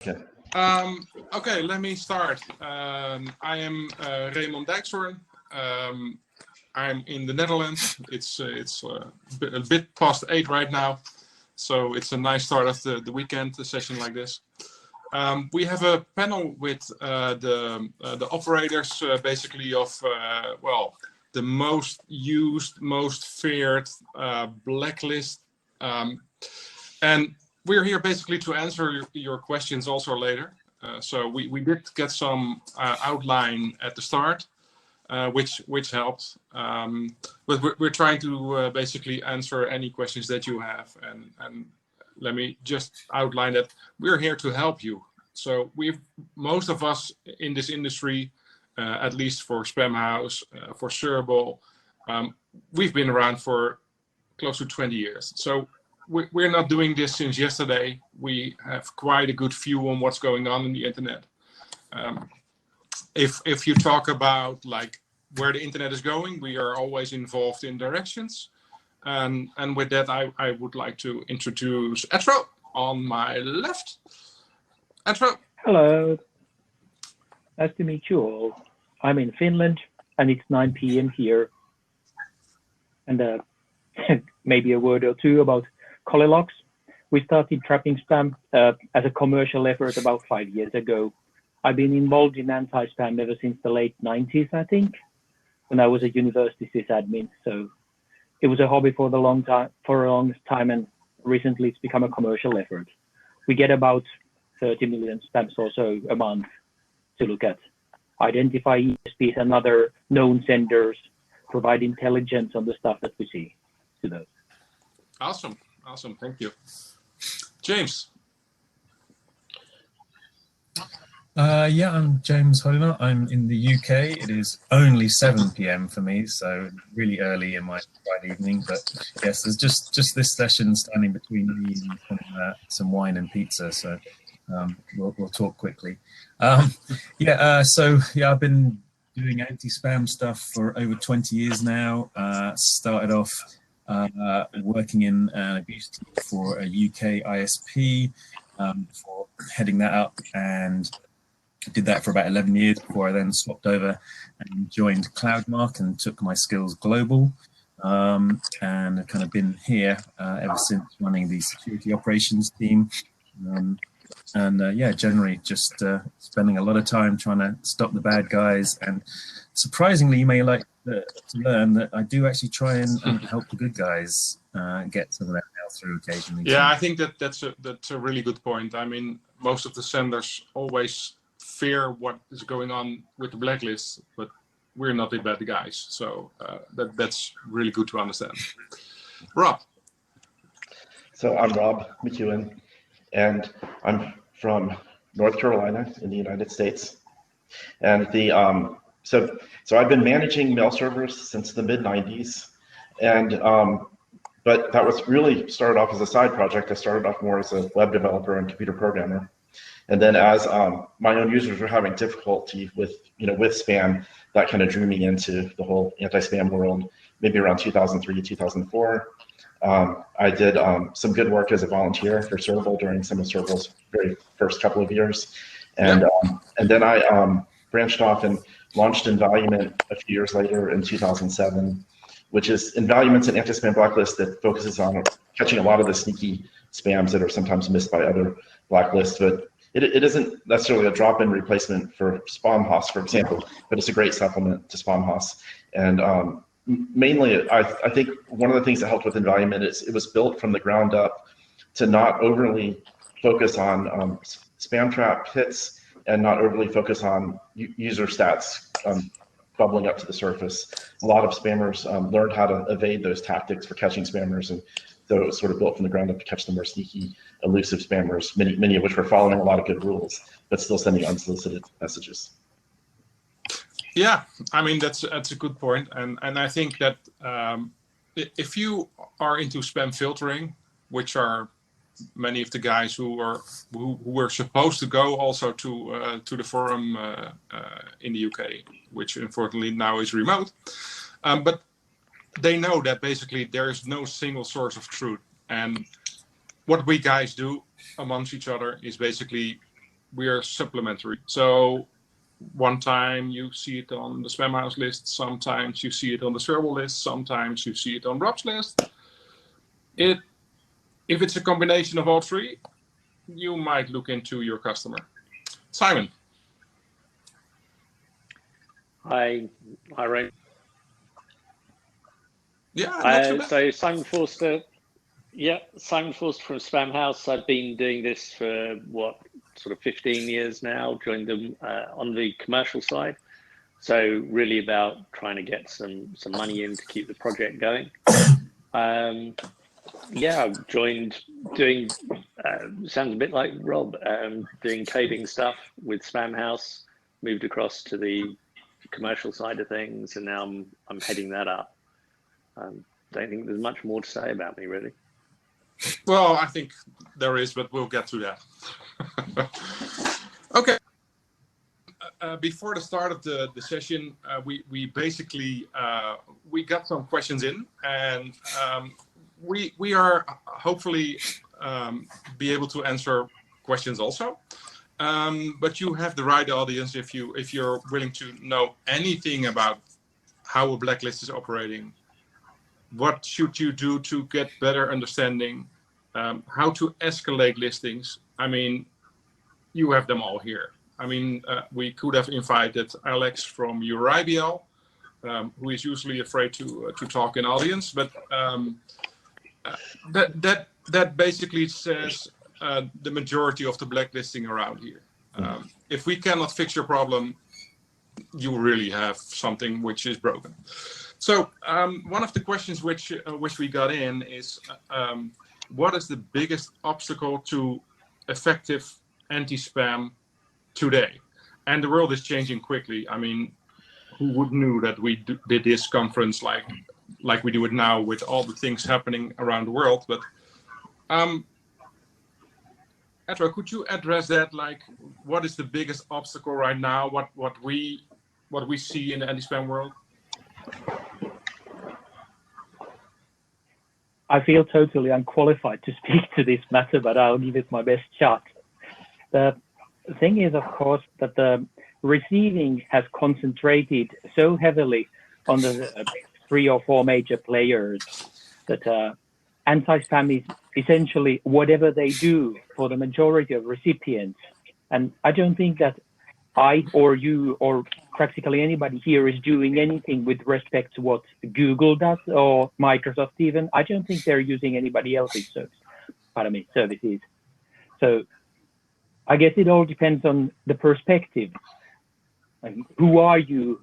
Okay. Okay, let me start. I am Raymond Dijkshoorn. I'm in the Netherlands. It's a bit past 8 right now, so it's a nice start of the weekend, a session like this. We have a panel with the operators, basically of the most used, most feared blacklist, and we're here basically to answer your questions also later. So we did get some outline at the start, which helped. But we're trying to basically answer any questions that you have. And let me just outline that we're here to help you. So most of us in this industry, at least for Spamhaus, for Serval, we've been around for close to 20 years. So we're not doing this since yesterday. We have quite a good view on what's going on in the internet. If you talk about like where the internet is going, we are always involved in directions. And with that, I would like to introduce Etro on my left. Etro. Hello. Nice to meet you all. I'm in Finland and it's 9 p.m. here. And maybe a word or two about Colilocks. We started trapping spam as a commercial effort about 5 years ago. I've been involved in anti-spam ever since the late 90s, I think, when I was a university sysadmin. So it was a hobby for a long time, and recently it's become a commercial effort. We get about 30 million spams or so a month to look at, identify ESPs and other known senders, provide intelligence on the stuff that we see to those. Awesome, thank you. James. Yeah, I'm James Holliner. I'm in the UK. It is only 7 p.m. for me, so really early in my Friday evening. But yes, there's just this session standing between me and some wine and pizza, so we'll talk quickly. So I've been doing anti-spam stuff for over 20 years now. Started off working in an abuse team for a UK ISP, for heading that up, and did that for about 11 years before I then swapped over and joined Cloudmark and took my skills global, and I've kind of been here ever since, running the security operations team, generally just spending a lot of time trying to stop the bad guys. And surprisingly, you may like to learn that I do actually try and help the good guys get some of that mail through occasionally. Yeah, I think that's a really good point. I mean, most of the senders always fear what is going on with the blacklist, but we're not the bad guys. So that's really good to understand. Rob. So I'm Rob McEwen, and I'm from North Carolina in the United States. And so I've been managing mail servers since the mid-90s, and but that was really started off as a side project. I started off more as a web developer and computer programmer, and then as my own users were having difficulty with spam, that kind of drew me into the whole anti-spam world. Maybe around 2003, 2004. I did some good work as a volunteer for Serval during some of Serval's very first couple of years, and then I branched off and launched Invalument a few years later in 2007, which is Invalument's an anti-spam blacklist that focuses on catching a lot of the sneaky spams that are sometimes missed by other blacklists. But it isn't necessarily a drop-in replacement for Spamhaus, for example, but it's a great supplement to Spamhaus. And mainly, I think one of the things that helped with Invalument is it was built from the ground up to not overly focus on spam trap hits and not overly focus on user stats bubbling up to the surface. A lot of spammers learned how to evade those tactics for catching spammers, and so it was sort of built from the ground up to catch the more sneaky, elusive spammers, many of which were following a lot of good rules, but still sending unsolicited messages. Yeah, I mean, that's a good point. And I think that if you are into spam filtering, which are many of the guys who were supposed to go also to the forum in the UK, which unfortunately now is remote, but they know that basically there is no single source of truth. And what we guys do amongst each other is basically we are supplementary. So one time you see it on the spam house list, sometimes you see it on the serval list, sometimes you see it on Rob's list. If it's a combination of all three, you might look into your customer. Simon. Hi, Ray. Yeah, so Simon Forster. Yeah, Simon Forster from Spam House. I've been doing this for sort of 15 years now. Joined them on the commercial side, so really about trying to get some money in to keep the project going. Yeah, I've joined doing sounds a bit like Rob, doing coding stuff with Spam House. Moved across to the commercial side of things, and now I'm heading that up. Don't think there's much more to say about me, really. Well, I think there is, but we'll get to that. Okay. Before the start of the session, we basically we got some questions in, and we are hopefully be able to answer questions also. But you have the right audience if you're willing to know anything about how a blacklist is operating. What should you do to get better understanding? How to escalate listings? I mean, you have them all here. I mean, we could have invited Alex from EuroIBL, who is usually afraid to talk in audience, but that basically says the majority of the blacklisting around here. If we cannot fix your problem, you really have something which is broken. So one of the questions which we got in is, what is the biggest obstacle to effective anti-spam today? And the world is changing quickly. I mean, who would knew that we did this conference like we do it now with all the things happening around the world? But Edward, could you address that? Like, what is the biggest obstacle right now? What we see in the anti-spam world? I feel totally unqualified to speak to this matter, but I'll give it my best shot. The thing is, of course, that the receiving has concentrated so heavily on the 3 or 4 major players that anti-spam is essentially whatever they do for the majority of recipients. And I don't think that I or you or practically anybody here is doing anything with respect to what Google does or Microsoft even. I don't think they're using anybody else's services. So I guess it all depends on the perspective. Like, who are you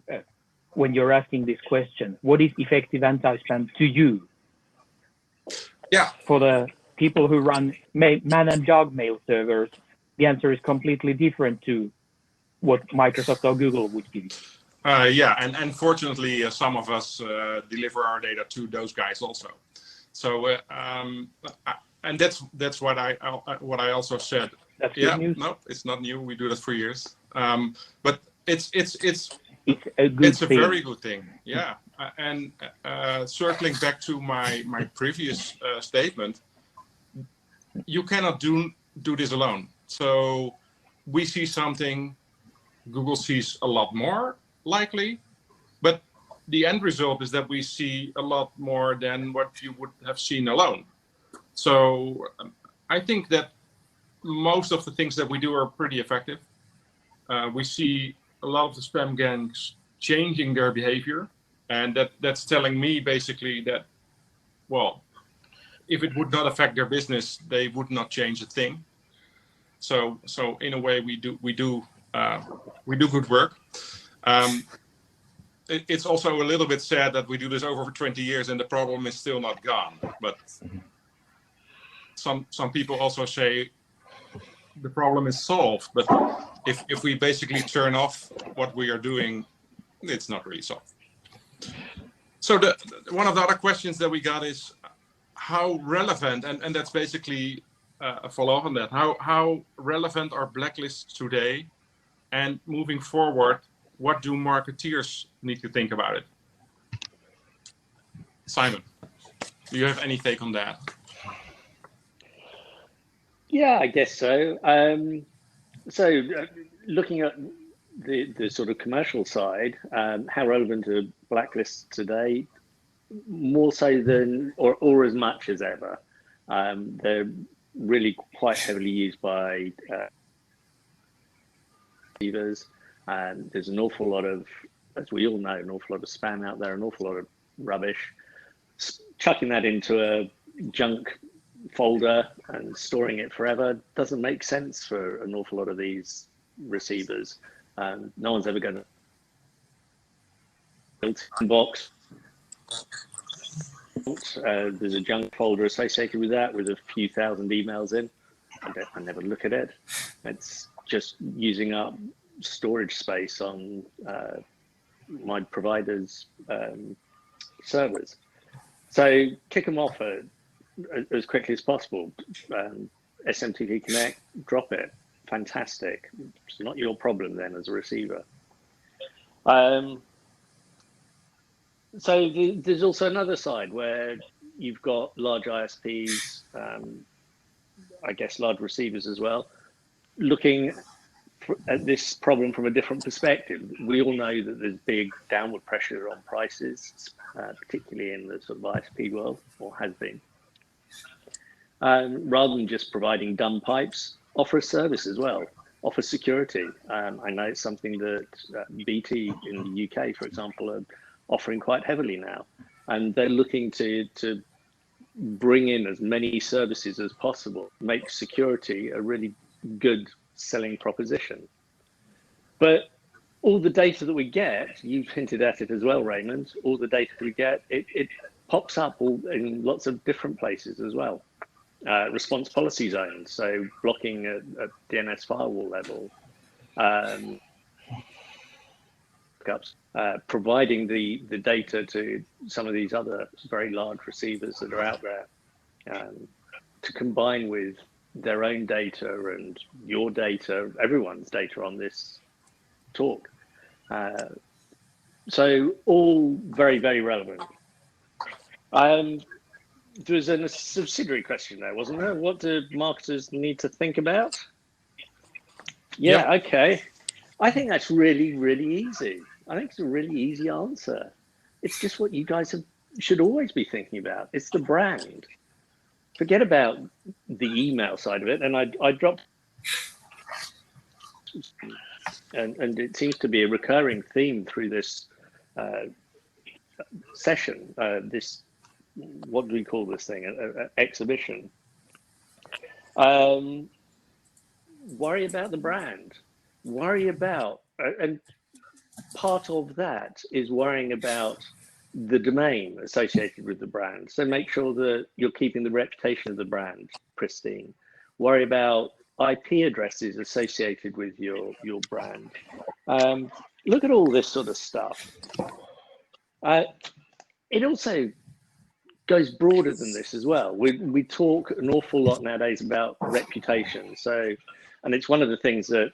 when you're asking this question? What is effective anti-spam to you? Yeah. For the people who run man and dog mail servers, the answer is completely different to what Microsoft or Google would give you. Yeah, and unfortunately, some of us deliver our data to those guys also. So, and that's what I also said. That's good news. No, it's not new. We do that for years. But it's a good thing. Very good thing. Yeah, and circling back to my previous statement, you cannot do this alone. So we see something. Google sees a lot more, likely, but the end result is that we see a lot more than what you would have seen alone. So I think that most of the things that we do are pretty effective. We see a lot of the spam gangs changing their behavior, and that's telling me basically that, well, if it would not affect their business, they would not change a thing. So in a way, we do good work. It's also a little bit sad that we do this over 20 years and the problem is still not gone. But some people also say the problem is solved. But if we basically turn off what we are doing, it's not really solved. So one of the other questions that we got is how relevant, and that's basically a follow-up on that. How relevant are blacklists today? And moving forward, what do marketeers need to think about it? Simon, do you have any take on that? Yeah, I guess so. So looking at the sort of commercial side, how relevant are blacklists today? More so than or as much as ever. They're really quite heavily used by receivers. There's an awful lot of, as we all know, an awful lot of spam out there, an awful lot of rubbish. Chucking that into a junk folder and storing it forever doesn't make sense for an awful lot of these receivers. No one's ever going to built-in box. There's a junk folder associated with that with a few thousand emails in. I never look at it. It's just using up storage space on my provider's servers. So kick them off as quickly as possible. SMTP Connect, drop it. Fantastic. It's not your problem then as a receiver. So there's also another side where you've got large ISPs, I guess large receivers as well, looking at this problem from a different perspective. We all know that there's big downward pressure on prices, particularly in the sort of ISP world, or has been. Rather than just providing dumb pipes, offer a service as well, offer security. I know it's something that BT in the UK, for example, are offering quite heavily now. And they're looking to bring in as many services as possible, make security a really good selling proposition. But all the data that we get, you've hinted at it as well, Raymond, all the data we get, it pops up all in lots of different places as well. Response policy zones, so blocking at DNS firewall level, providing the data to some of these other very large receivers that are out there to combine with their own data and your data, everyone's data on this talk. So all very, very relevant. There was a subsidiary question there, wasn't there? What do marketers need to think about? Yeah, yep. Okay. I think that's really, really easy. I think it's a really easy answer. It's just what you guys should always be thinking about. It's the brand. Forget about the email side of it. And I dropped, and it seems to be a recurring theme through this session, this, what do we call this thing? An exhibition. Worry about the brand. Worry about, and part of that is worrying about the domain associated with the brand. So make sure that you're keeping the reputation of the brand pristine. Worry about IP addresses associated with your brand. Look at all this sort of stuff. It also goes broader than this as well. We talk an awful lot nowadays about reputation. So, and it's one of the things that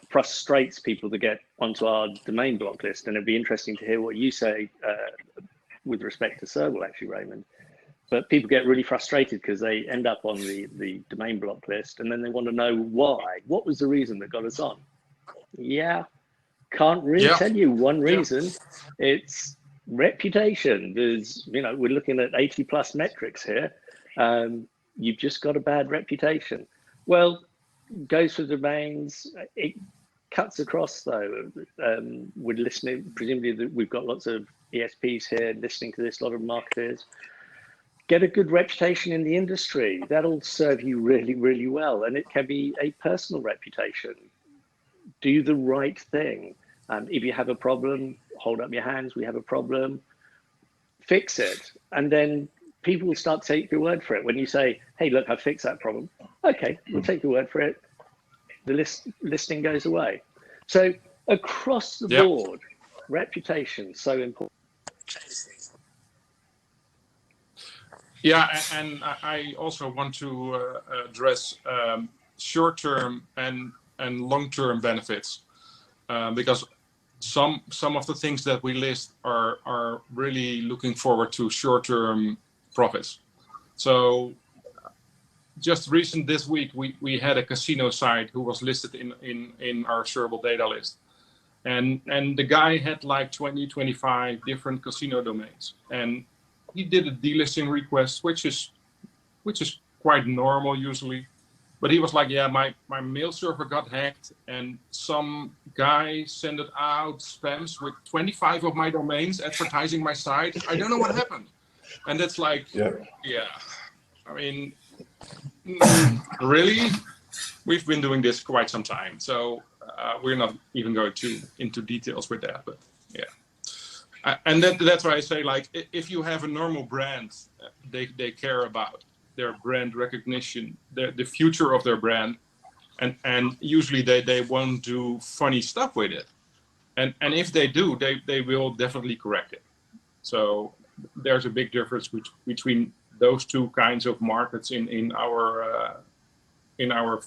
frustrates people to get onto our domain block list. And it'd be interesting to hear what you say with respect to Serval, actually, Raymond. But people get really frustrated because they end up on the domain block list and then they want to know why. What was the reason that got us on? Yeah, can't really tell you one reason. It's reputation. There's, you know, we're looking at 80+ metrics here. You've just got a bad reputation. Well, goes for domains. It cuts across though. We're listening, presumably we've got lots of ESPs here listening to this, a lot of marketers. Get a good reputation in the industry. That'll serve you really, really well. And it can be a personal reputation. Do the right thing. If you have a problem, hold up your hands. We have a problem. Fix it. And then people will start to take your word for it. When you say, hey, look, I fixed that problem. Okay, we'll take your word for it. The listing goes away. So across the board, reputation, so important. Yeah, and I also want to address short-term and long-term benefits, because some of the things that we list are really looking forward to short-term profits. So just recent this week, we had a casino site who was listed in our shareable data list. And the guy had like 20, 25 different casino domains. And he did a delisting request, which is quite normal usually. But he was like, yeah, my mail server got hacked and some guy sent it out spams with 25 of my domains advertising my site. I don't know what happened. And that's like, yeah, I mean, really? We've been doing this quite some time. So we're not even going into details with that, but yeah. And that's why I say, like, if you have a normal brand, they care about their brand recognition, the future of their brand, and usually they won't do funny stuff with it. And if they do, they will definitely correct it. So there's a big difference between those two kinds of markets in our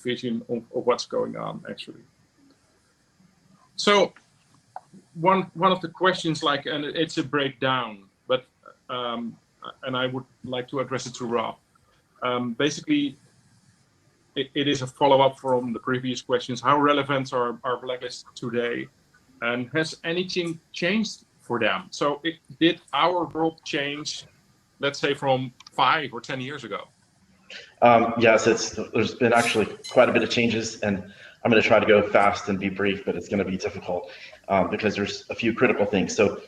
vision of what's going on, actually. So one of the questions, like, and it's a breakdown, but and I would like to address it to Rob. Basically, it is a follow-up from the previous questions. How relevant are blacklists today, and has anything changed for them? So did our world change, let's say, from 5 or 10 years ago? Yes, there's been actually quite a bit of changes, and I'm going to try to go fast and be brief, but it's going to be difficult because there's a few critical things. So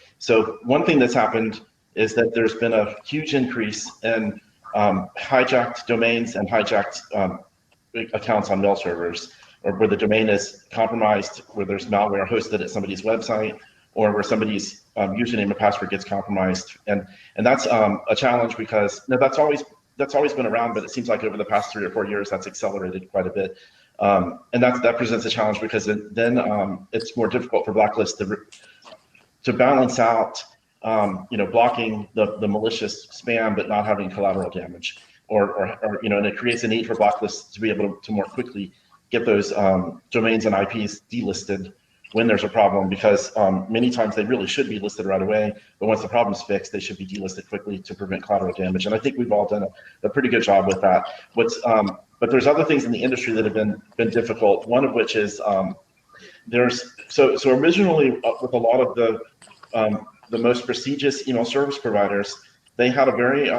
one thing that's happened is that there's been a huge increase in hijacked domains and hijacked accounts on mail servers, or where the domain is compromised, where there's malware hosted at somebody's website, or where somebody's username and password gets compromised, and that's a challenge because that's always been around, but it seems like over the past 3 or 4 years that's accelerated quite a bit, and that presents a challenge because then it's more difficult for blacklists to balance out, blocking the malicious spam but not having collateral damage, or and it creates a need for blacklists to be able to more quickly get those domains and IPs delisted when there's a problem, because many times they really should be listed right away, but once the problem's fixed, they should be delisted quickly to prevent collateral damage. And I think we've all done a pretty good job with that. But there's other things in the industry that have been difficult. One of which is so originally with a lot of the most prestigious email service providers, they had a very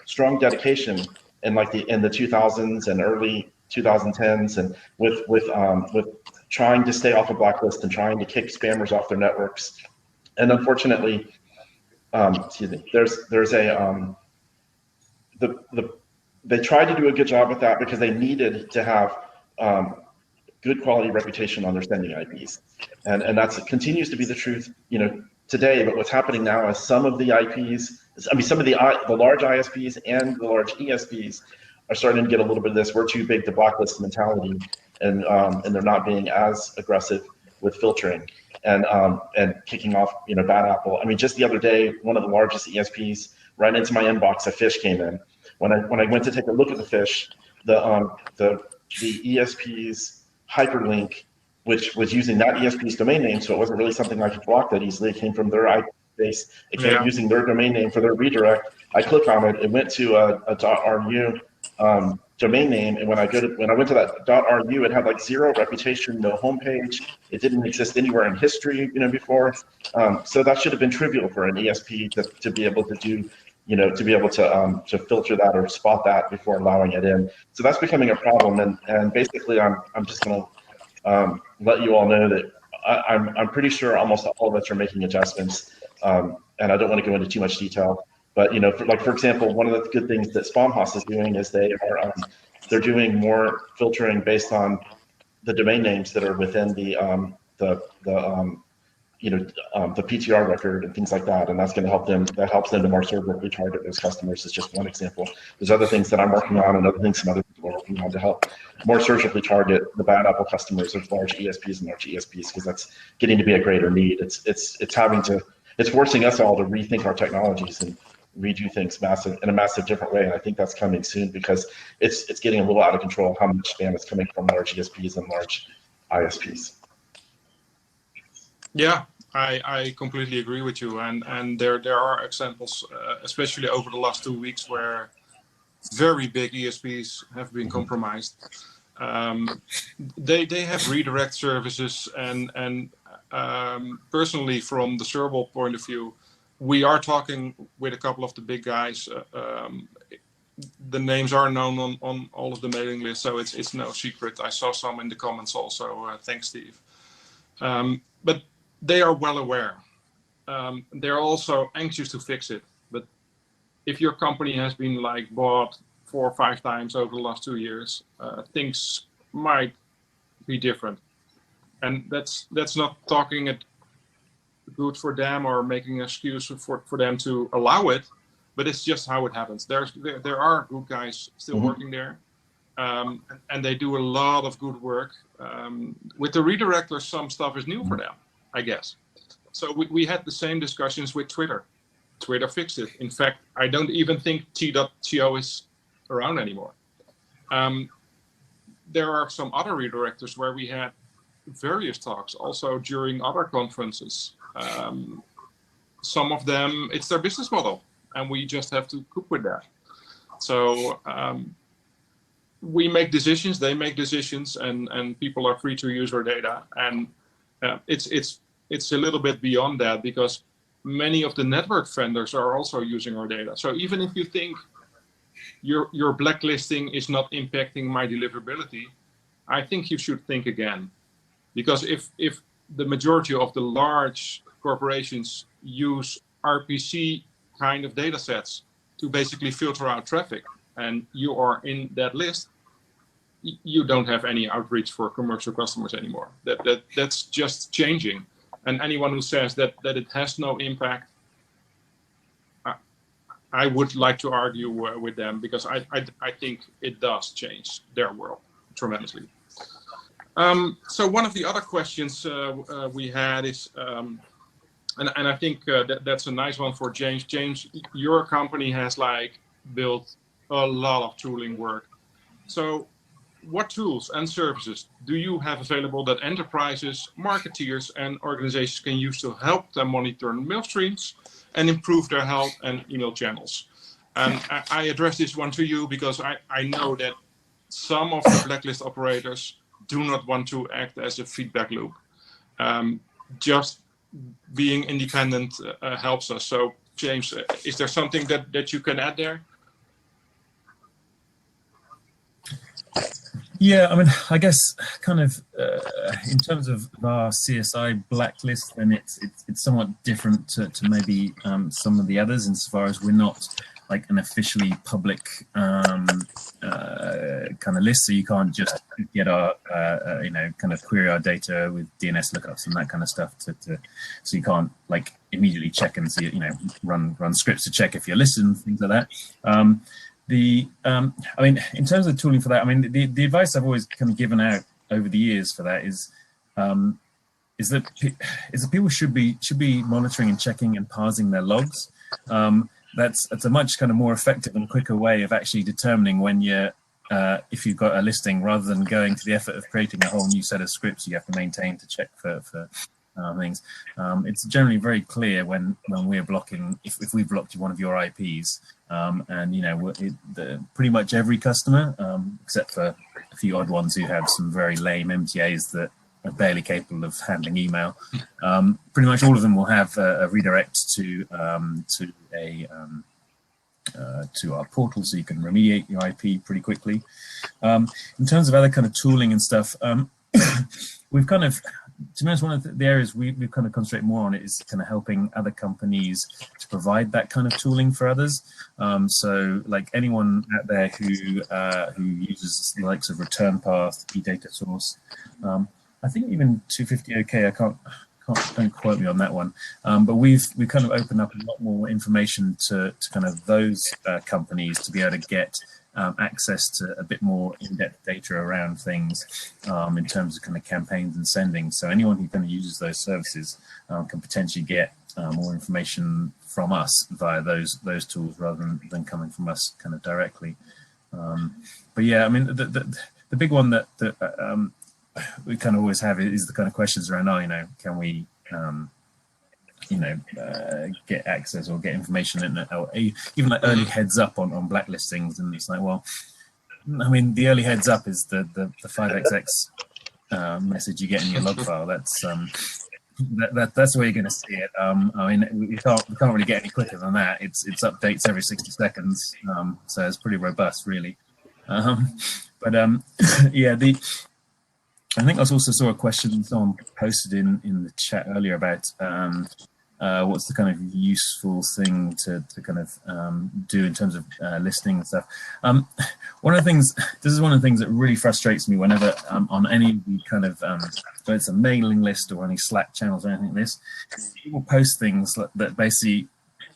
strong dedication in the 2000s and early 2010s, and with trying to stay off a blacklist and trying to kick spammers off their networks. And unfortunately, they tried to do a good job with that because they needed to have good quality reputation on their sending IPs, and that continues to be the truth, today. But what's happening now is some of the IPs, some of the large ISPs and the large ESPs are starting to get a little bit of this "we're too big to blacklist" mentality, and they're not being as aggressive with filtering and kicking off bad apple. Just the other day, one of the largest ESPs, right into my inbox, a fish came in. When I went to take a look at the fish, the ESP's hyperlink, which was using that ESP's domain name, so it wasn't really something I could block that easily. It came from their IP base. It came using their domain name for their redirect. I click on it. It went to a .ru domain name, and when I went to that .ru, it had like zero reputation, no homepage. It didn't exist anywhere in history, before. So that should have been trivial for an ESP to be able to do, to be able to filter that or spot that before allowing it in. So that's becoming a problem, and basically I'm just going to let you all know that I'm pretty sure almost all of us are making adjustments, and I don't want to go into too much detail. But for example, one of the good things that SpawnHouse is doing is they're doing more filtering based on the domain names that are within the PTR record and things like that, and that's going to help them. That helps them to more surgically target those customers. Is just one example. There's other things that I'm working on, and other things some other people are working on to help more surgically target the bad apple customers of large ESPs and large ESPs, because that's getting to be a greater need. It's forcing us all to rethink our technologies and redo things in a massive different way. And I think that's coming soon, because it's getting a little out of control how much spam is coming from large ESPs and large ISPs. Yeah, I completely agree with you. And there are examples, especially over the last 2 weeks, where very big ESPs have been compromised. They have redirect services, and personally, from the Serval point of view, we are talking with a couple of the big guys. The names are known on all of the mailing lists, so it's no secret. I saw some in the comments also. Thanks, Steve. But they are well aware. They're also anxious to fix it. But if your company has been like bought 4 or 5 times over the last 2 years, things might be different. And that's not talking it good for them or making an excuse for them to allow it, but it's just how it happens. There are good guys still working there, and they do a lot of good work. With the redirectors, some stuff is new for them, I guess. So we had the same discussions with Twitter. Twitter fixed it. In fact, I don't even think t.co is around anymore. There are some other redirectors where we had various talks also during other conferences. Some of them, it's their business model, and we just have to cope with that. So we make decisions, they make decisions, and people are free to use our data. And it's a little bit beyond that, because many of the network vendors are also using our data. So even if you think your blacklisting is not impacting my deliverability, I think you should think again. Because if the majority of the large corporations use RPC kind of data sets to basically filter out traffic, and you are in that list, you don't have any outreach for commercial customers anymore. That's just changing. And anyone who says that it has no impact, I would like to argue with them, because I think it does change their world tremendously. So one of the other questions we had is, and I think that's a nice one for James. James, your company has built a lot of tooling work. So what tools and services do you have available that enterprises, marketeers, and organizations can use to help them monitor mail streams and improve their health and email channels? And I address this one to you because I know that some of the blacklist operators do not want to act as a feedback loop. Just being independent helps us. So James, is there something that you can add there? Yeah, I mean, I guess kind of in terms of our CSI blacklist, then it's somewhat different to maybe some of the others, insofar as we're not like an officially public kind of list, so you can't just get our kind of query our data with DNS lookups and that kind of stuff so you can't like immediately check and see, run scripts to check if you're listed and things like that. I mean, in terms of tooling for that, I mean, the advice I've always kind of given out over the years for that is that people should be monitoring and checking and parsing their logs. That's a much kind of more effective and quicker way of actually determining when if you've got a listing, rather than going to the effort of creating a whole new set of scripts you have to maintain to check for things. It's generally very clear when we're blocking, if we've blocked one of your IPs, and pretty much every customer, except for a few odd ones who have some very lame MTAs that are barely capable of handling email, pretty much all of them will have a redirect to our portal, so you can remediate your IP pretty quickly. In terms of other kind of tooling and stuff, we've kind of, to be honest, one of the areas we've kind of concentrate more on it is kind of helping other companies to provide that kind of tooling for others. So like anyone out there who uses the likes of Return Path, eData Source, I think even 250 OK, don't quote me on that one, but we've kind of opened up a lot more information to kind of those companies to be able to get access to a bit more in-depth data around things in terms of kind of campaigns and sending. So anyone who kind of uses those services can potentially get more information from us via those tools, rather than coming from us kind of directly. But yeah, I mean, the big one that we kind of always have is the kind of questions around, can we get access or get information in, or even like early heads up on blacklist things. And it's like, well, I mean, the early heads up is the 5xx message you get in your log file. That's that's where you're going to see it. I mean, we can't really get any quicker than that. It's updates every 60 seconds, so it's pretty robust, really. Yeah, I think I also saw a question someone posted in the chat earlier about what's the kind of useful thing to kind of do in terms of listening and stuff. One of the things, this is one of the things that really frustrates me whenever on any of the kind of, whether it's a mailing list or any Slack channels or anything like this, people post things that basically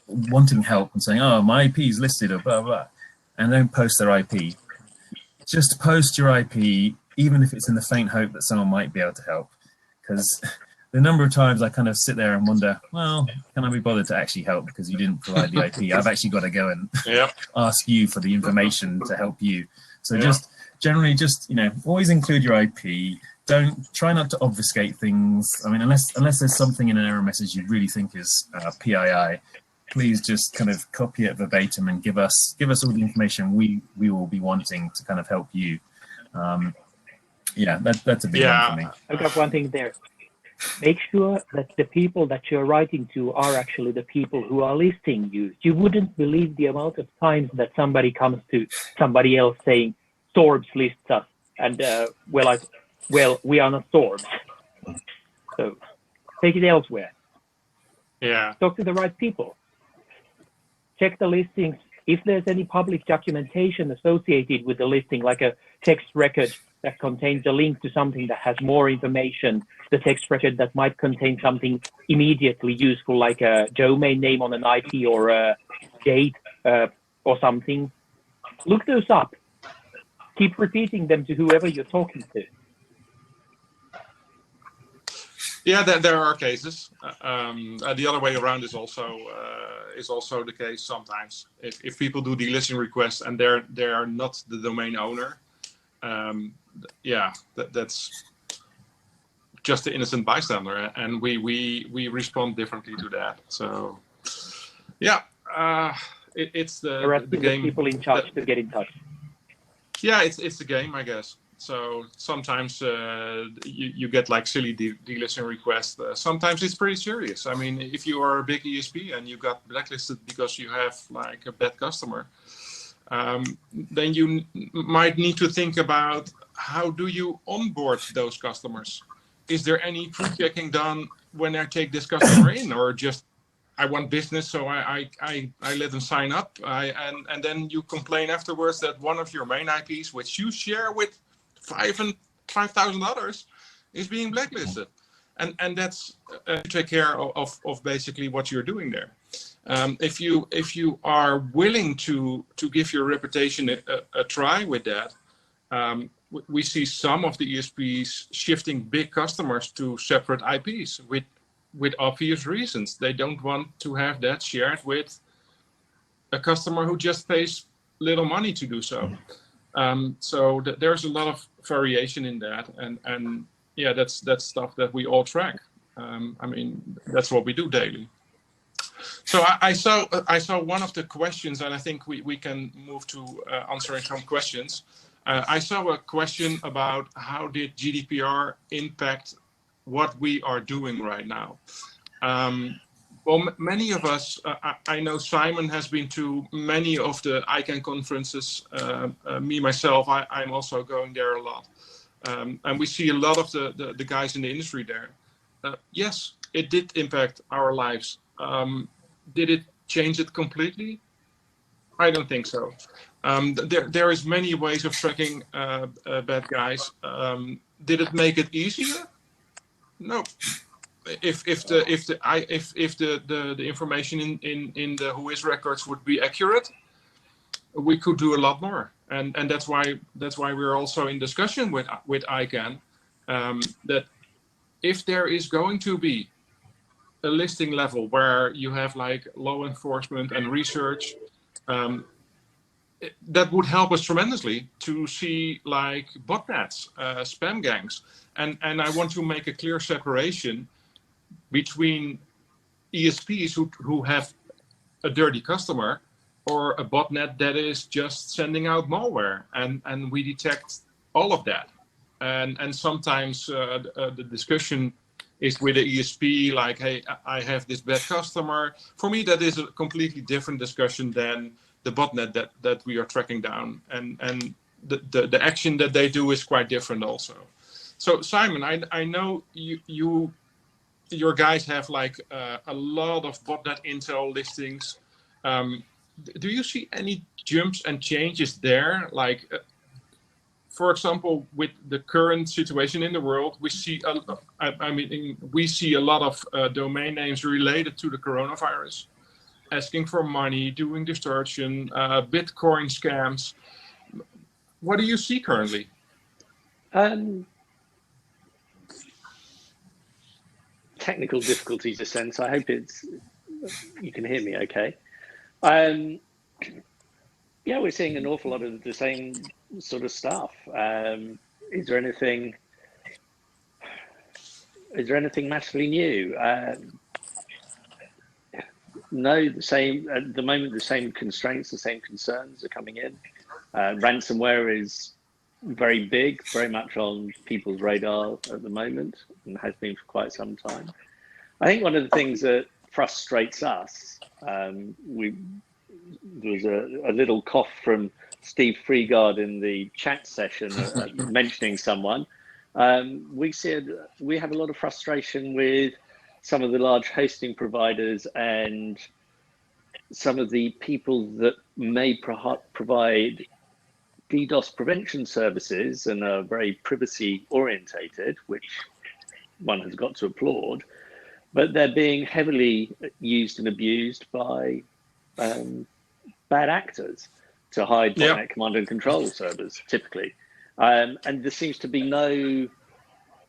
wanting help and saying, oh, my IP is listed or blah, blah, and don't post their IP. Just post your IP, even if it's in the faint hope that someone might be able to help. Because the number of times I kind of sit there and wonder, well, can I be bothered to actually help because you didn't provide the IP? I've actually got to go and ask you for the information to help you. So just generally, always include your IP. Try not to obfuscate things. I mean, unless there's something in an error message you really think is PII, please just kind of copy it verbatim and give us all the information we will be wanting to kind of help you. That's a big one for me. I've got one thing there. Make sure that the people that you're writing to are actually the people who are listing you. You wouldn't believe the amount of times that somebody comes to somebody else saying, Sorbs lists us, and we are not Sorbs. So take it elsewhere. Yeah. Talk to the right people. Check the listings. If there's any public documentation associated with the listing, like a text record that contains a link to something that has more information, the text record that might contain something immediately useful, like a domain name on an IP or a date or something, look those up. Keep repeating them to whoever you're talking to. Yeah, there are cases. The other way around is also the case sometimes. If people do delisting requests and they are not the domain owner, that's just the innocent bystander, and we respond differently to that. So, it's the game. People in charge to get in touch. Yeah, it's the game, I guess. So sometimes you get like silly delisting requests. Sometimes it's pretty serious. I mean, if you are a big ESP and you got blacklisted because you have like a bad customer, then you might need to think about how do you onboard those customers? Is there any pre-checking done when I take this customer in, or just I want business, so I let them sign up, and then you complain afterwards that one of your main IPs, which you share with 5,000 others, is being blacklisted, and that's take care of basically what you're doing there. If you are willing to give your reputation a try with that, we see some of the ESPs shifting big customers to separate IPs with obvious reasons. They don't want to have that shared with a customer who just pays little money to do so. So there's a lot of variation in that, and yeah, that's stuff that we all track. I mean, that's what we do daily. So I saw one of the questions, and I think we can move to answering some questions. I saw a question about how did GDPR impact what we are doing right now. Well, many of us, I know Simon has been to many of the ICANN conferences. Me, myself, I'm also going there a lot. And we see a lot of the guys in the industry there. Yes, it did impact our lives. Did it change it completely? I don't think so. There is many ways of tracking bad guys. Did it make it easier? No. If the information in the Whois records would be accurate, we could do a lot more, and that's why we're also in discussion with ICANN that if there is going to be a listing level where you have like law enforcement and research, that would help us tremendously to see like botnets, spam gangs, and I want to make a clear separation between ESPs who have a dirty customer or a botnet that is just sending out malware, and we detect all of that. And sometimes the discussion is with the ESP, like, hey, I have this bad customer. For me, that is a completely different discussion than the botnet that we are tracking down. And the action that they do is quite different also. So Simon, I know your guys have like a lot of botnet intel listings. Do you see any jumps and changes there? Like, for example, with the current situation in the world, we see we see a lot of domain names related to the coronavirus, asking for money, doing distortion, Bitcoin scams. What do you see currently? Technical difficulties, a sense. I hope you can hear me okay. Yeah, we're seeing an awful lot of the same sort of stuff. Is there anything massively new? No, the same at the moment. The same constraints, the same concerns are coming in. Ransomware is very big, very much on people's radar at the moment, and has been for quite some time. I think one of the things that frustrates us, there was a little cough from Steve Freegard in the chat session mentioning someone. We have a lot of frustration with some of the large hosting providers and some of the people that may provide DDoS prevention services and are very privacy orientated, which one has got to applaud, but they're being heavily used and abused by bad actors to hide botnet command and control servers, typically. And there seems to be no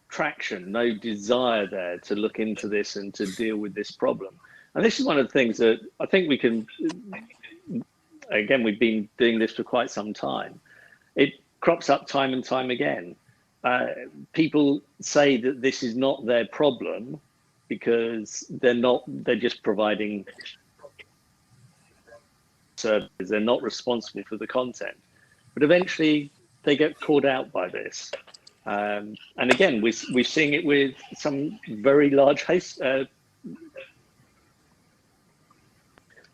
traction, no desire there to look into this and to deal with this problem. And this is one of the things that I think we can, again, we've been doing this for quite some time. It crops up time and time again. People say that this is not their problem because they're just providing services, they're not responsible for the content. But eventually they get caught out by this. And again, we're seeing it with some very large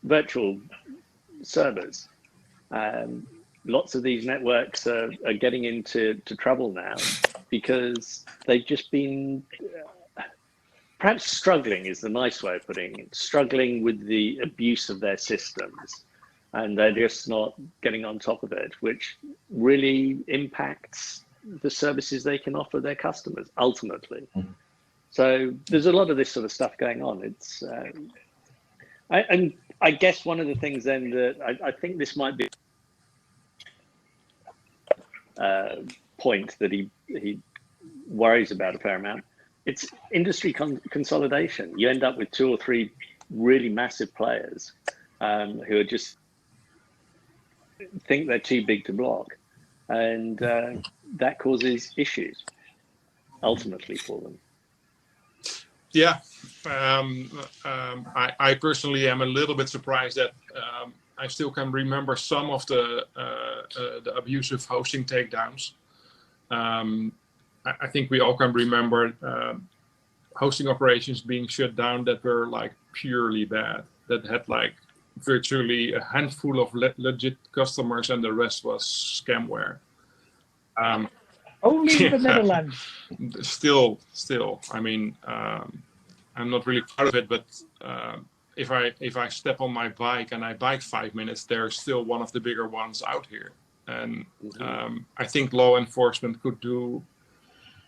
virtual servers. Lots of these networks are getting into trouble now because they've just been perhaps struggling is the nice way of putting it, struggling with the abuse of their systems, and they're just not getting on top of it, which really impacts the services they can offer their customers ultimately. So there's a lot of this sort of stuff going on. It's and I guess one of the things then that I think this might be point that he worries about a fair amount. It's industry consolidation. You end up with 2 or 3 really massive players who are just think they're too big to block, and that causes issues ultimately for them. Yeah, I personally am a little bit surprised that I still can remember some of the abusive hosting takedowns. I think we all can remember hosting operations being shut down that were like purely bad, that had like virtually a handful of legit customers and the rest was scamware. Only in the Netherlands. Still, I mean, I'm not really proud of it, but if I step on my bike and I bike 5 minutes, there's still one of the bigger ones out here. And I think law enforcement could do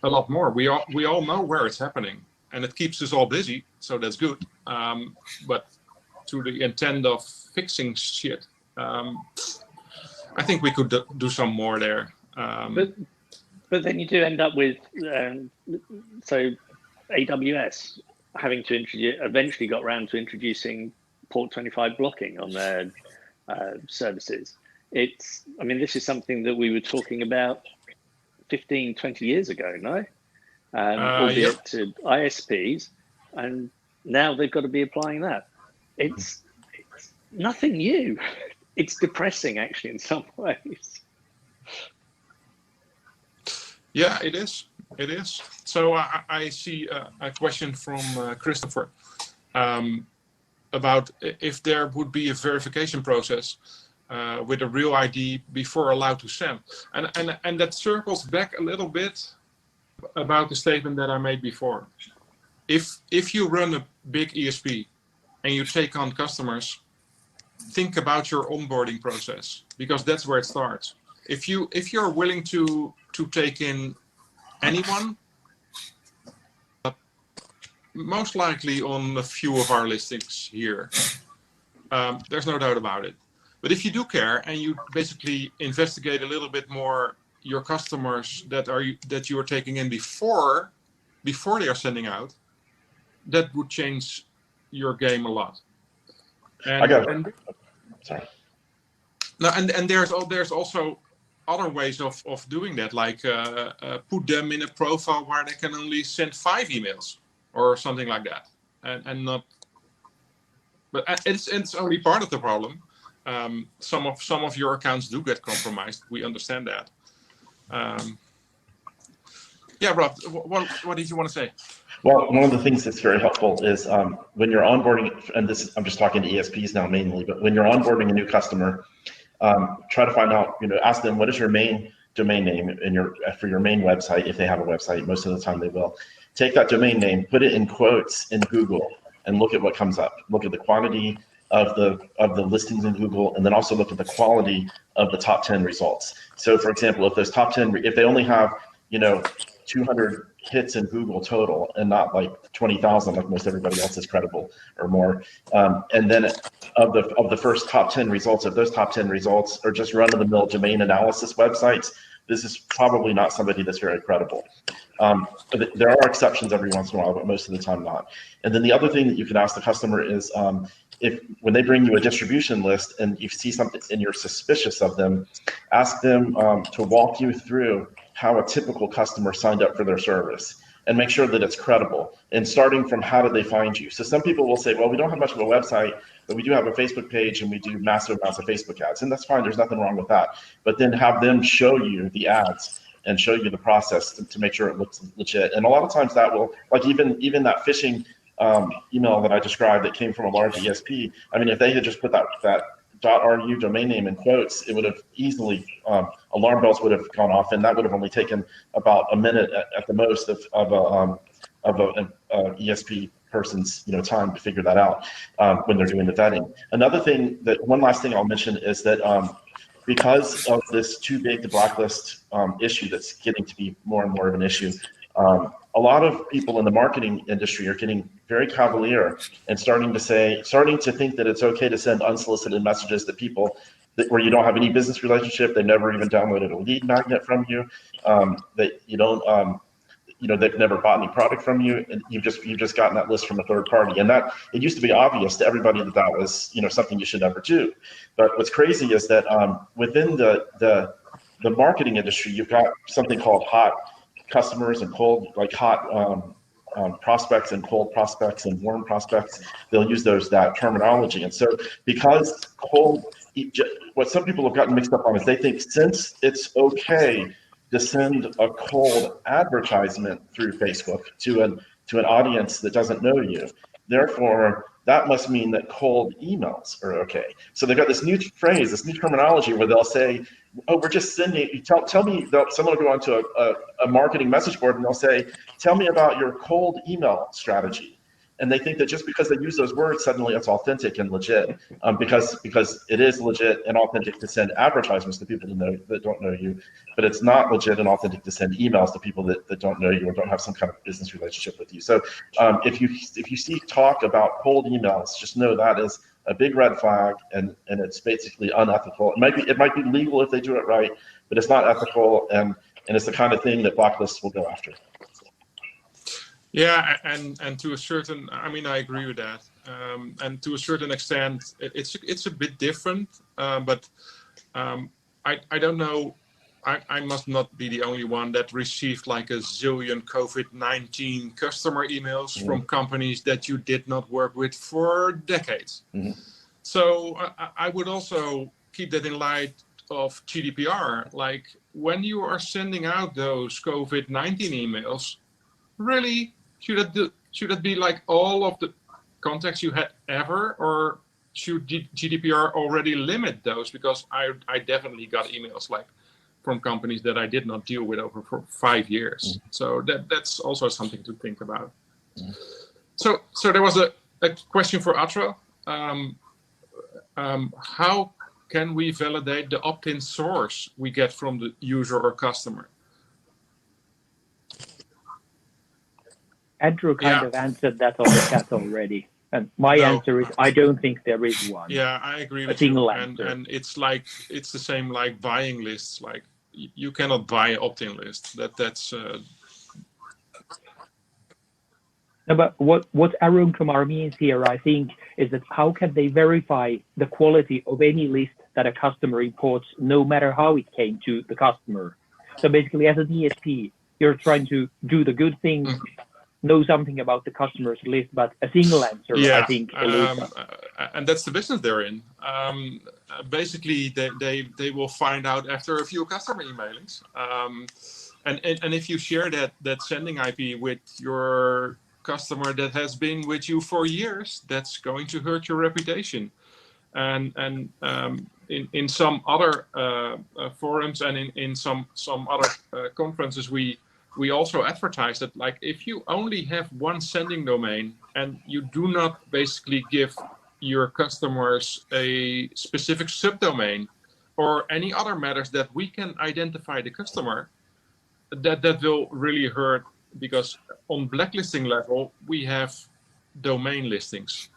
a lot more. We all know where it's happening, and it keeps us all busy, so that's good. But to the intent of fixing shit, I think we could do some more there. But then you do end up with so AWS having to eventually got around to introducing port 25 blocking on their services. I mean, this is something that we were talking about 15, 20 years ago, no? Albeit to ISPs, and now they've got to be applying that. It's nothing new. It's depressing, actually, in some ways. Yeah, it is. It is. So I see a question from Christopher about if there would be a verification process with a real ID before allowed to send. And that circles back a little bit about the statement that I made before. If you run a big ESP and you take on customers, think about your onboarding process, because that's where it starts. If you're willing to take in anyone, most likely on a few of our listings here, there's no doubt about it. But if you do care and you basically investigate a little bit more your customers that you are taking in before they are sending out, that would change your game a lot. And sorry. No, and there's also other ways of doing that, like put them in a profile where they can only send 5 emails or something like that, and not. But it's only part of the problem. Some of your accounts do get compromised. We understand that. Yeah, Rob, what did you want to say? Well, one of the things that's very helpful is when you're onboarding, and this I'm just talking to ESPs now mainly, but when you're onboarding a new customer, try to find out, ask them what is your main domain name for your main website, if they have a website. Most of the time they will. Take that domain name, put it in quotes in Google, and look at what comes up. Look at the quantity of the listings in Google, and then also look at the quality of the top 10 results. So for example, if those top 10, if they only have 200 hits in Google total and not like 20,000 like most everybody else is credible or more, and then of the first top 10 results, if those top 10 results are just run-of-the-mill domain analysis websites, this is probably not somebody that's very credible. But there are exceptions every once in a while, but most of the time not. And then the other thing that you can ask the customer is, if when they bring you a distribution list and you see something and you're suspicious of them, ask them to walk you through how a typical customer signed up for their service, and make sure that it's credible. And starting from how did they find you? So some people will say, well, we don't have much of a website, but we do have a Facebook page and we do massive amounts of Facebook ads, and that's fine. There's nothing wrong with that. But then have them show you the ads and show you the process to make sure it looks legit. And a lot of times that will, like even that phishing email that I described that came from a large ESP, I mean, if they had just put that .ru domain name in quotes, it would have easily, alarm bells would have gone off, and that would have only taken about a minute at the most of a ESP person's time to figure that out when they're doing the vetting. Another thing one last thing I'll mention is that because of this too big to blacklist issue that's getting to be more and more of an issue, a lot of people in the marketing industry are getting very cavalier and starting to think that it's okay to send unsolicited messages to people where you don't have any business relationship. They never even downloaded a lead magnet from you. That you don't, they've never bought any product from you, and you've just gotten that list from a third party. And that it used to be obvious to everybody that was something you should never do. But what's crazy is that within the marketing industry, you've got something called hot customers and cold, like hot prospects and cold prospects and warm prospects. They'll use that terminology. And so because what some people have gotten mixed up on is they think since it's okay to send a cold advertisement through Facebook to an audience that doesn't know you, therefore that must mean that cold emails are okay. So they've got this new phrase, this new terminology where they'll say, oh, we're just sending, tell me, someone will go onto a marketing message board and they'll say, tell me about your cold email strategy. And they think that just because they use those words, suddenly it's authentic and legit, because it is legit and authentic to send advertisements to people that don't know you, but it's not legit and authentic to send emails to people that don't know you or don't have some kind of business relationship with you. So if you see talk about cold emails, just know that is a big red flag, and it's basically unethical. It might be legal if they do it right, but it's not ethical, and it's the kind of thing that blacklists will go after. Yeah, and to a certain, I mean, I agree with that, and to a certain extent, it's a bit different, but I don't know I must not be the only one that received like a zillion COVID-19 customer emails from companies that you did not work with for decades. So I would also keep that in light of GDPR. Like when you are sending out those COVID-19 emails, really should it be like all of the contacts you had ever, or should GDPR already limit those? Because I definitely got emails like from companies that I did not deal with over for 5 years. So that's also something to think about. So there was a question for Atra. How can we validate the opt-in source we get from the user or customer? Andrew kind of answered that on the chat already. And my answer is, I don't think there is one. Yeah, I agree with a single you. Answer. And it's the same like buying lists. Like you cannot buy an opt-in list. That's. No, but what Arun Kumar means here, I think, is that how can they verify the quality of any list that a customer reports, no matter how it came to the customer? So basically, as a DSP, you're trying to do the good thing, know something about the customer's list, but a single answer, I think, and that's the business they're in. Basically, they will find out after a few customer emailings, and if you share that sending IP with your customer that has been with you for years, that's going to hurt your reputation. And in some other forums and in some other conferences, we also advertise that, like, if you only have one sending domain and you do not basically give your customers a specific subdomain or any other matters that we can identify the customer, that will really hurt, because on blacklisting level, we have domain listings.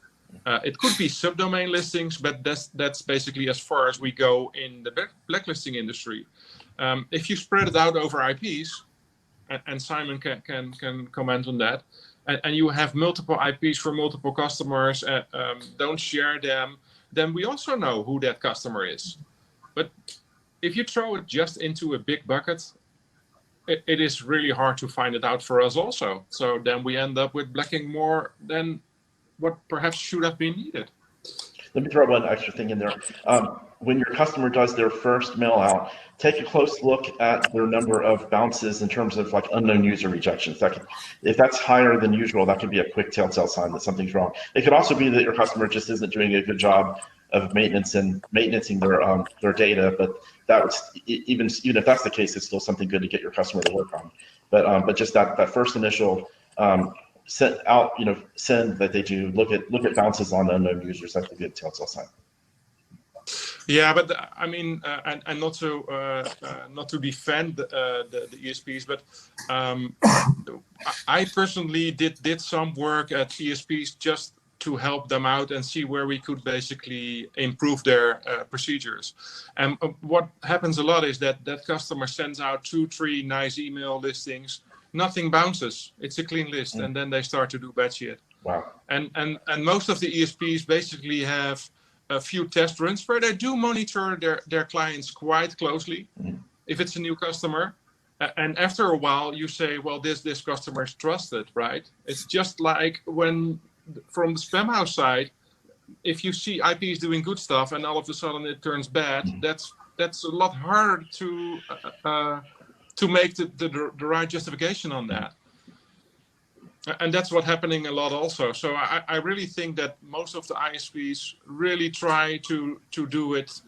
It could be subdomain listings, but that's basically as far as we go in the blacklisting industry. If you spread it out over IPs, and Simon can comment on that, and you have multiple IPs for multiple customers, don't share them, then we also know who that customer is. But if you throw it just into a big bucket, it is really hard to find it out for us also. So then we end up with blacking more than what perhaps should have been needed. Let me throw one extra thing in there. When your customer does their first mail out, take a close look at their number of bounces in terms of like unknown user rejections. If that's higher than usual, that could be a quick telltale sign that something's wrong. It could also be that your customer just isn't doing a good job of maintaining their data, but even if that's the case, it's still something good to get your customer to work on. But just that first initial send that they do, look at bounces on unknown users. That's a good telltale sign. Yeah, but I mean, and not to defend the ESPs, but I personally did some work at ESPs just to help them out and see where we could basically improve their procedures. And what happens a lot is that customer sends out 2-3 nice email listings, nothing bounces. It's a clean list, and then they start to do bad shit. Wow. And most of the ESPs basically have a few test runs where they do monitor their clients quite closely. If it's a new customer, and after a while you say, well, this customer is trusted, right? It's just like when from the spam house side, if you see IPs doing good stuff and all of a sudden it turns bad, that's a lot harder to make the right justification on that. And that's what's happening a lot also. So I really think that most of the ISPs really try to do it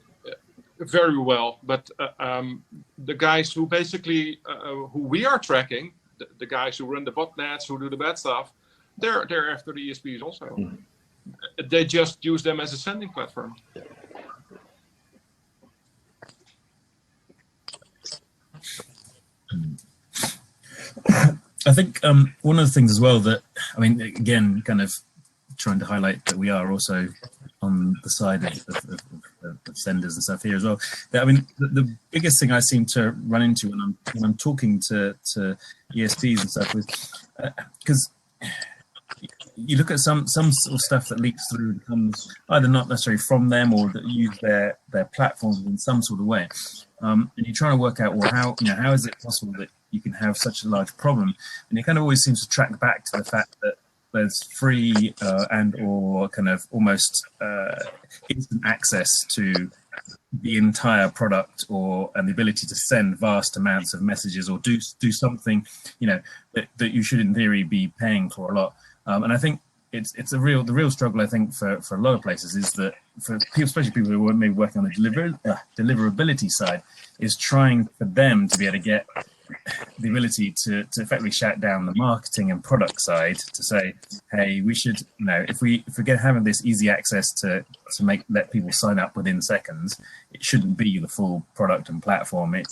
very well. But the guys who basically, who we are tracking, the guys who run the botnets, who do the bad stuff, they're after the ESPs also. They just use them as a sending platform. I think one of the things as well that, I mean, again, kind of trying to highlight that we are also on the side of senders and stuff here as well. That, I mean, the biggest thing I seem to run into when I'm talking to ESPs and stuff is because you look at some sort of stuff that leaks through and comes either not necessarily from them or that use their platforms in some sort of way. and you're trying to work out, well, how is it possible that you can have such a large problem? And it kind of always seems to track back to the fact that there's free and or kind of almost instant access to the entire product, and the ability to send vast amounts of messages or do something, that you should in theory be paying for a lot. And I think it's the real struggle, I think, for a lot of places, is that for people, especially people who are maybe working on the deliverability side, is trying for them to be able to get the ability to effectively shut down the marketing and product side to say, hey, we should, if we get having this easy access to let people sign up within seconds, it shouldn't be the full product and platform. It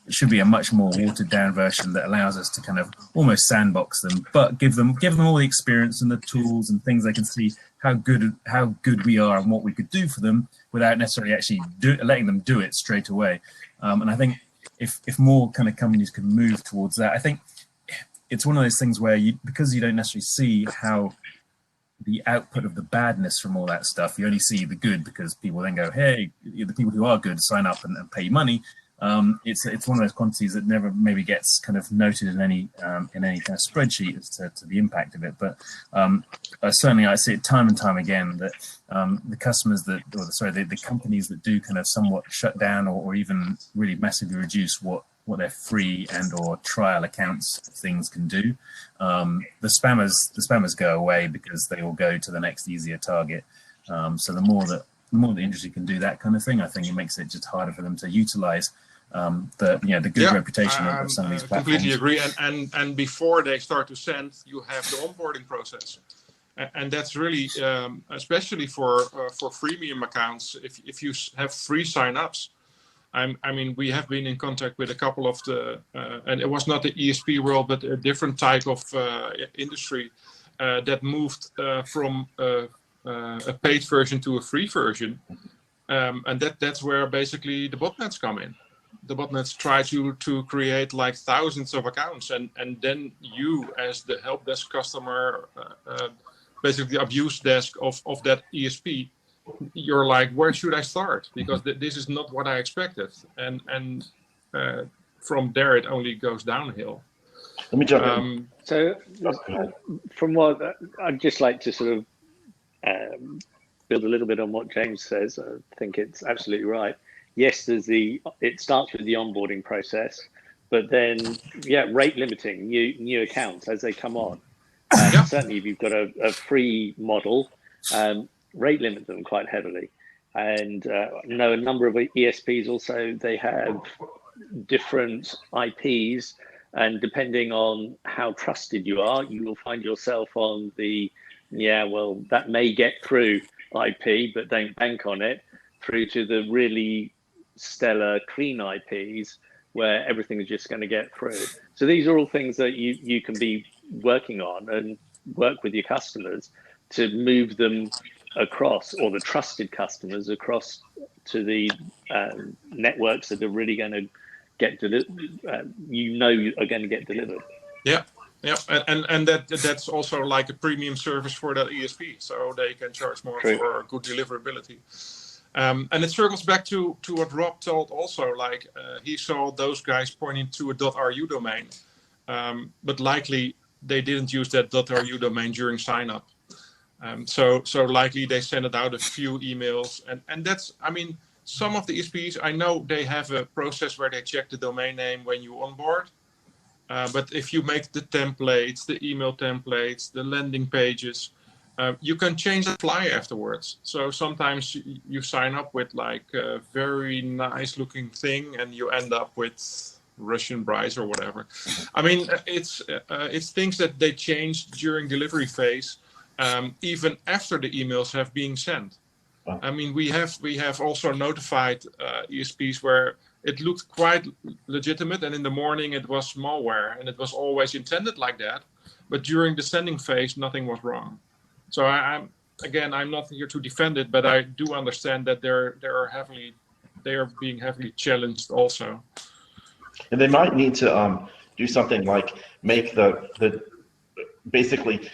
should be a much more watered down version that allows us to kind of almost sandbox them, but give them all the experience and the tools and things they can see how good we are and what we could do for them without necessarily actually letting them do it straight away. And I think if more kind of companies can move towards that, I think it's one of those things where because you don't necessarily see how the output of the badness from all that stuff, you only see the good because people then go, hey, the people who are good sign up and pay money. It's one of those quantities that never maybe gets kind of noted in any kind of spreadsheet as to the impact of it. But certainly I see it time and time again that the customers the companies that do kind of somewhat shut down or even really massively reduce what their free and or trial accounts things can do, the spammers go away because they will go to the next easier target. So the more the industry can do that kind of thing, I think it makes it just harder for them to utilize the good reputation of some of these platforms. Completely agree. And before they start to send, you have the onboarding process, and that's really especially for freemium accounts. If you have free signups, I mean, we have been in contact with a couple of and it was not the ESP world, but a different type of industry that moved from a paid version to a free version, and that's where basically the botnets come in. The botnets try to create like thousands of accounts, and then you, as the help desk customer, basically the abuse desk of that ESP, you're like, where should I start? Because this is not what I expected, and from there it only goes downhill. Let me jump in. So, from what I'd just like to sort of build a little bit on what James says. I think it's absolutely right. Yes, it starts with the onboarding process, but then rate limiting new accounts as they come on. Certainly, if you've got a free model, rate limit them quite heavily. And a number of ESPs also, they have different IPs, and depending on how trusted you are, you will find yourself on the that may get through IP, but don't bank on it, through to the really stellar clean IPs where everything is just going to get through. So these are all things that you can be working on and work with your customers to move them across, or the trusted customers across to the networks that are really going to get delivered. Are going to get delivered. Yeah, and that's also like a premium service for that ESP, so they can charge more for good deliverability. And it circles back to what Rob told also, like he saw those guys pointing to a .ru domain, but likely they didn't use that .ru domain during sign up. So likely they sent out a few emails, and that's, I mean, some of the ESPs, I know they have a process where they check the domain name when you onboard. But if you make the templates, the email templates, the landing pages, you can change the fly afterwards. So sometimes you sign up with like a very nice looking thing and you end up with Russian brides or whatever. I mean, it's things that they change during delivery phase, even after the emails have been sent. I mean, we have also notified ESPs where it looked quite legitimate, and in the morning it was malware, and it was always intended like that. But during the sending phase, nothing was wrong. So I'm not here to defend it, but I do understand that they are being heavily challenged also. And they might need to do something like make the basically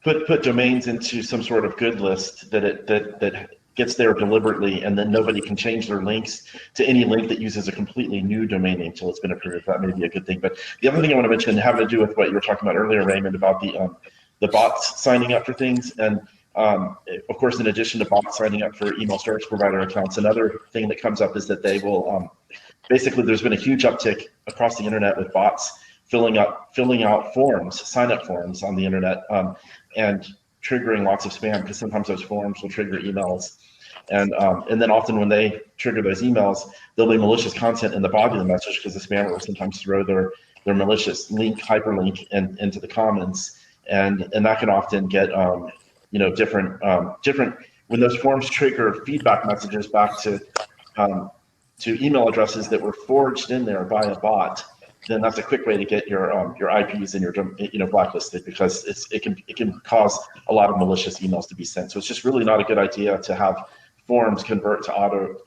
put domains into some sort of good list that gets there deliberately, and then nobody can change their links to any link that uses a completely new domain name until it's been approved. That may be a good thing. But the other thing I want to mention, having to do with what you were talking about earlier, Raymond, about the bots signing up for things. And of course, in addition to bots signing up for email service provider accounts, another thing that comes up is that they will basically, there's been a huge uptick across the internet with bots filling out forms, sign-up forms on the internet, and triggering lots of spam, because sometimes those forms will trigger emails. And then often when they trigger those emails, there'll be malicious content in the body of the message, because the spammer will sometimes throw their malicious link, hyperlink into the comments. And that can often get different when those forms trigger feedback messages back to email addresses that were forged in there by a bot. Then that's a quick way to get your IPs and your blacklisted, because it can cause a lot of malicious emails to be sent. So it's just really not a good idea to have forms convert to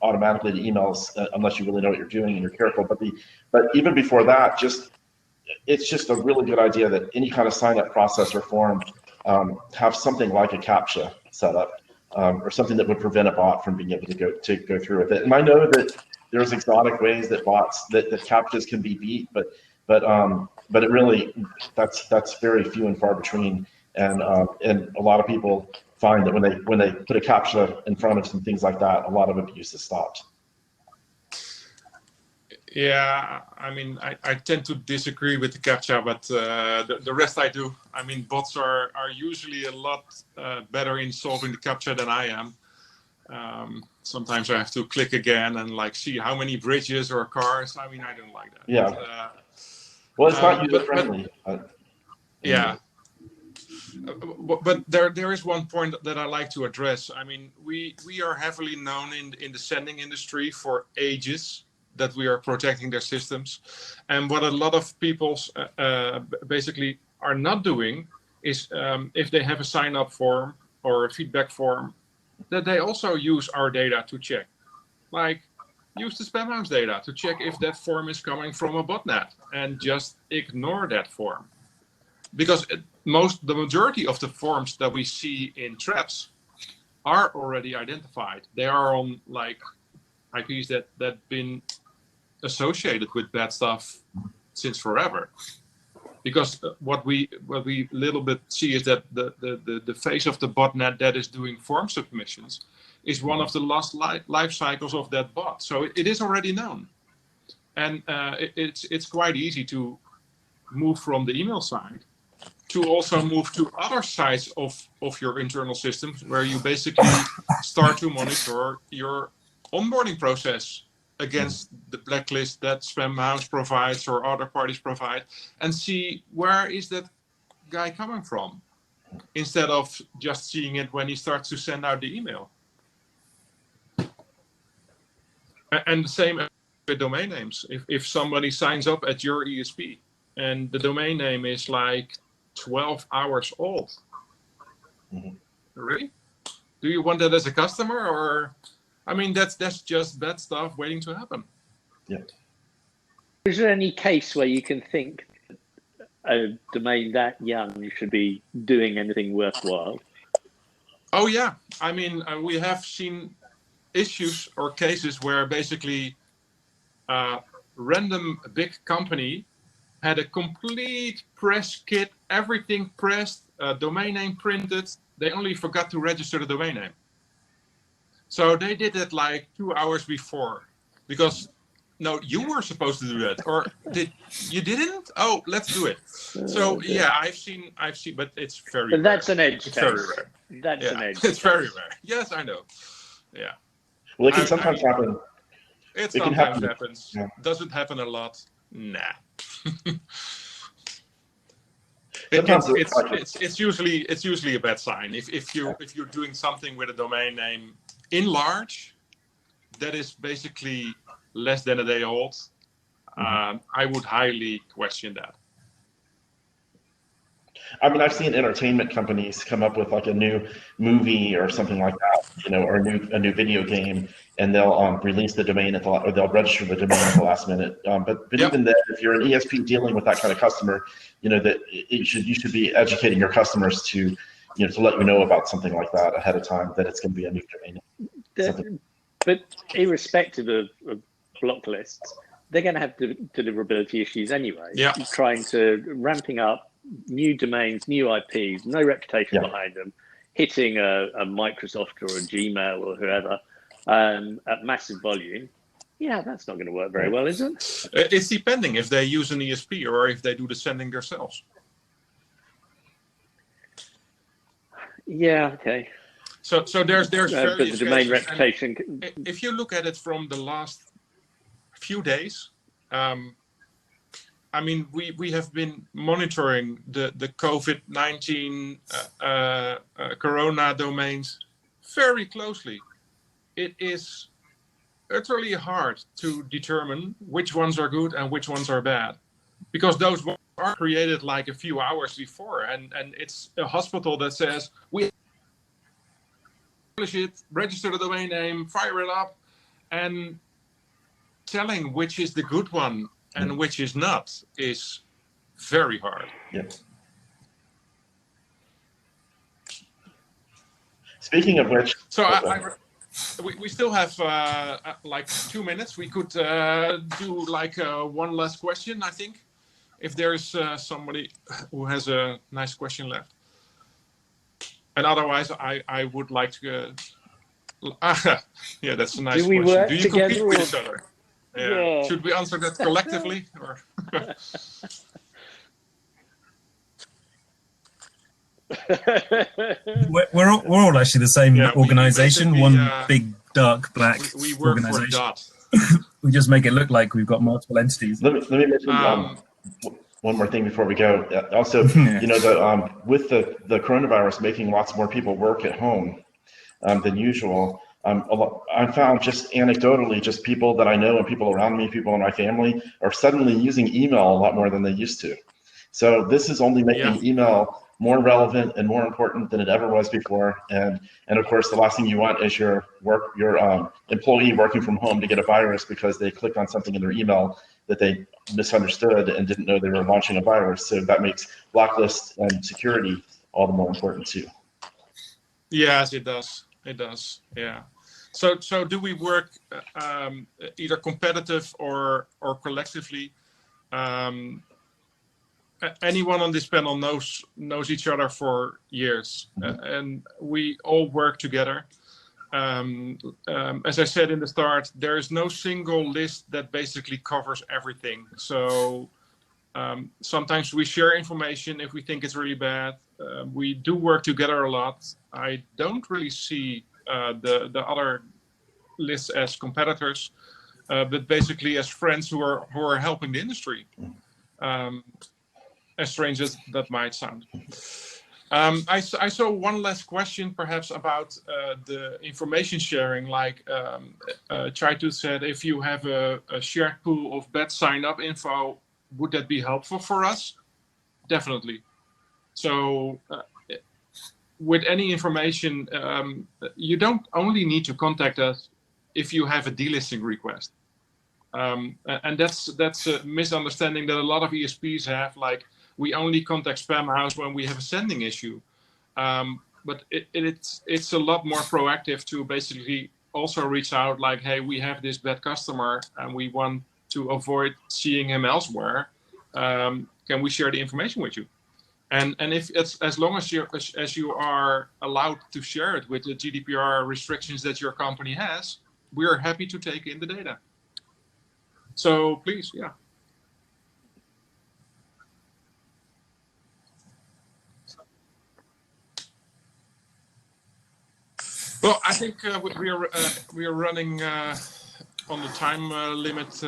automatically to emails unless you really know what you're doing and you're careful. But even before that, it's just a really good idea that any kind of sign-up process or form have something like a CAPTCHA set up, or something that would prevent a bot from being able to go through with it. And I know that there's exotic ways that that CAPTCHAs can be beat, but it really, that's very few and far between. And a lot of people find that when they put a CAPTCHA in front of some things like that, a lot of abuse is stopped. Yeah, I mean, I tend to disagree with the CAPTCHA, but the rest I do. I mean, bots are usually a lot better in solving the CAPTCHA than I am. Sometimes I have to click again and see how many bridges or cars. I mean, I don't like that. Yeah. Well, it's not user friendly. Yeah. But there is one point that I like to address. I mean, we are heavily known in the sending industry for ages that we are protecting their systems. And what a lot of people basically are not doing is if they have a sign-up form or a feedback form, that they also use our data to check. Like, use the Spamhaus data to check if that form is coming from a botnet, and just ignore that form. Because the majority of the forms that we see in threads are already identified. They are on IPs that been associated with bad stuff since forever. Because what we little bit see is that the phase of the botnet that is doing form submissions is one of the last life cycles of that bot. So it is already known, and it's quite easy to move from the email side to also move to other sides of your internal systems, where you basically start to monitor your onboarding process against the blacklist that Spamhaus provides or other parties provide, and see where is that guy coming from, instead of just seeing it when he starts to send out the email. And the same with domain names. If somebody signs up at your ESP and the domain name is 12 hours old, really? Do you want that as a customer? Or, I mean, that's just bad stuff waiting to happen. Yeah. Is there any case where you can think a domain that young should be doing anything worthwhile? Oh yeah, I mean, we have seen issues or cases where basically a random big company had a complete press kit, everything pressed, domain name printed. They only forgot to register the domain name. So they did it 2 hours before, because no, you were supposed to do that, or you didn't? Oh, let's do it. So yeah, I've seen, but it's very. But that's rare. an edge case. Very rare. That's an edge. It's very rare. Yes, I know. Yeah. Well, it can sometimes happen. It sometimes happens. Yeah. Does it happen a lot? Nah. It's usually a bad sign. If you're doing something with a domain name in large, that is basically less than a day old, I would highly question that. I mean, I've seen entertainment companies come up with a new movie or something like that, or a new video game, and they'll release the domain or they'll register the domain at the last minute. But even then, if you're an ESP dealing with that kind of customer, that you should be educating your customers to let you know about something like that ahead of time, that it's going to be a new domain. something. But irrespective of block lists, they're going to have deliverability issues anyway. Yeah. Trying to ramping up new domains, new IPs, no reputation behind them, hitting a Microsoft or a Gmail or whoever at massive volume. Yeah, that's not going to work very well, is it? It's depending if they use an ESP or if they do the sending themselves. Yeah. Okay. So there's But various the domain cases. reputation. And if you look at it from the last few days, I mean, we have been monitoring the COVID-19 Corona domains very closely. It is utterly hard to determine which ones are good and which ones are bad, because those ones are created like a few hours before, and it's a hospital that says we publish it, register the domain name, fire it up, and telling which is the good one and which is not is very hard. Yeah. Speaking of which, so we still have like 2 minutes. We could do like one last question, I think, if there's somebody who has a nice question left. And otherwise, I would like to. Yeah, that's a nice Do we question. work Do you together compete with or- each other? Yeah. Should we answer that collectively? Or We're all actually the same Yeah, we organization, basically, one big dark black we work for organization. DOT. We just make it look like we've got multiple entities. let me mention one more thing before we go. Also, you know, with the coronavirus making lots more people work at home than usual, I found just anecdotally, just people that I know and people around me, people in my family, are suddenly using email a lot more than they used to. So this is only making email more relevant and more important than it ever was before. And of course, the last thing you want is your employee working from home to get a virus because they clicked on something in their email that they misunderstood and didn't know they were launching a virus. So that makes blacklist and security all the more important too. Yes, it does. It does. Yeah. So do we work either competitive or collectively? Anyone on this panel knows each other for years, and we all work together. As I said in the start, there is no single list that basically covers everything. So sometimes we share information if we think it's really bad. We do work together a lot. I don't really see the other lists as competitors, but basically as friends who are helping the industry. As strange as that might sound. I saw one last question perhaps about the information sharing, like Chaitu said, if you have a shared pool of bad sign up info, would that be helpful for us? Definitely. So with any information, you don't only need to contact us if you have a delisting request. And that's a misunderstanding that a lot of ESPs have, like, we only contact Spam House when we have a sending issue. But it's a lot more proactive to basically also reach out like, hey, we have this bad customer and we want to avoid seeing him elsewhere. Can we share the information with you? And if it's as long as you are allowed to share it with the GDPR restrictions that your company has, we are happy to take in the data. So please, yeah. Well, I think we are running on the time limit.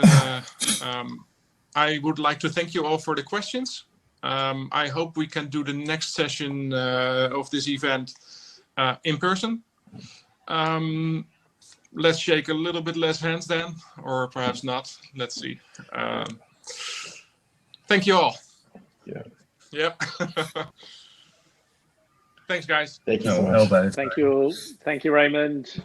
I would like to thank you all for the questions. I hope we can do the next session of this event in person. Let's shake a little bit less hands then, or perhaps not. Let's see. Thank you all. Yeah. Yep. Thanks, guys. Thank you so much. Thank you. Thank you, Raymond.